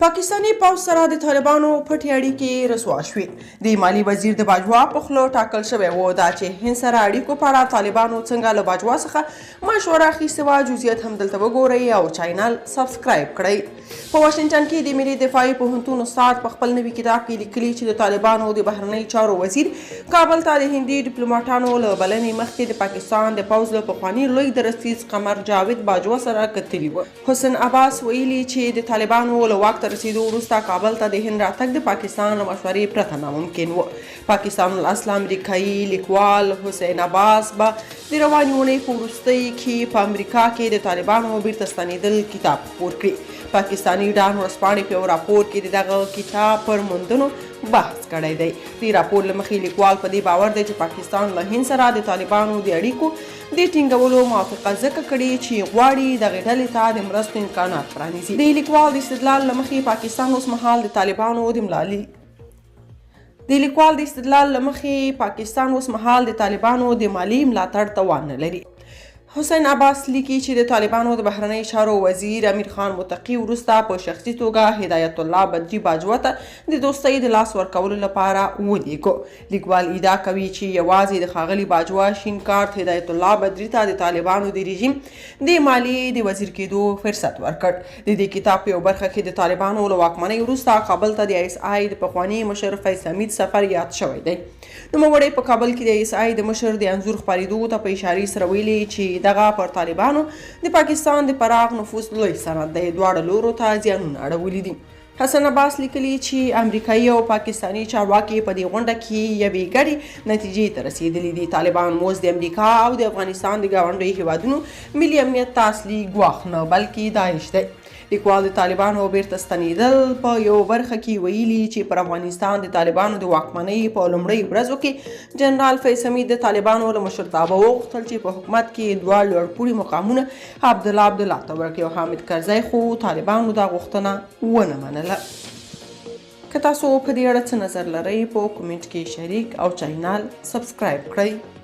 پاکستاني پوځ سره د طالبانو پټې اړیکې رسوا شوې. د مالي وزیر د باجوا په خوله ټاکل شوی و دا چې هند سره اړیکو په اړه طالبانو څنګه له باجوا څخه مشوره اخیستې وه. جزئیات هم دلته وګورئ او چینل سبسکرایب کړئ. په واشنګټن کې د ملي دفاعي پوهنتون استاد په خپل نوي کتاب کې لیکلي چې د طالبانو د بهرنیو چارو وزیر کابل ته د هندي ډیپلوماټانو له بلنې مخکې د پاکستان د پوځ له پخواني لوی درستیز قمر جاوید باجوا سره کتلي و. حسن عباس ویلي چې د طالبانو له واک ته رسیدو وروسته کابل ته د هند راتګ د پاکستان له مشورې پرته ناممکن و. پاکستان الاصل امریکایي لیکوال حسین عباس به د روانې اونۍ په وروستۍ کې په امریکا کې د طالبانو بیرته ستنېدل کتاب خپور کړي. پاکستاني ډان ورځپاڼې په یو راپور کې د دغه کتاب پر موندنو بحث کړی دی. د راپور له مخې لیکوال په دې باور دی چې پاکستان له هند سره د طالبانو د اړیکو د ټینګولو موافقه ځکه کړې چې غواړي دغې ډلې ته د مرستو امکانات پرانیزي. د لیکوال د استدلال له مخې پاکستان اوسمهال د طالبانو د ملالي مالي ملاتړ توان نه لري. حسین عباس لیکي چې د طالبانو د بهرنیو چارو وزیر امیر خان متقي وروسته په شخصي توګه هدایت الله بدري باجوا ته د دوستۍ د لاس ورکولو لپاره ولیږو. لیکوال ادعا کوي چې یوازې د ښاغلي باجوا شین کارت هدایت الله بدري ته د طالبانو د رژیم د مالیې د وزیر کېدو فرصت ورکړ. د دې کتاب په یو برخه کې د طالبانو له واکمنۍ وروسته کابل ته د ISI د پخواني مشر فیض حمید سفر یاد شوی دی. نوموړی په کابل کې د ISI د مشر د انځور خپرېدو ته په اشارې سره ویلي چې دغه پر طالبانو د پاکستان د پراخ نفوذ لوی سند دی. دواړه لورو ته زیانونه اړولي دي. حسن عباس لیکلي چې امریکایي او پاکستاني چارواکي په دې غونډه کې یوې ګډې نتیجې ته رسېدلي دي. طالبان اوس د امریکا او د افغانستان د ګاونډیو هیوادونو ملي امنیت ته اصلي ګواښ نه بلکې داعش دی. لیکوال د طالبانو بیرته ستنېدل په یو برخه کې ویلي چې پر افغانستان د طالبانو د واکمنۍ په لومړیو ورځو کې جنرال فیض حمید د طالبانو له مشرتابه وغوښتل چې په حکومت کې دوه لوړپوړي مقامونه عبدالله ته ورکړي او حامد کرزی خو طالبانو دا غوښتنه ونه منله. که تاسو په دې اړه څه نظر لرئ په کومنټ کې شریک او چینل سبسکرایب کړئ.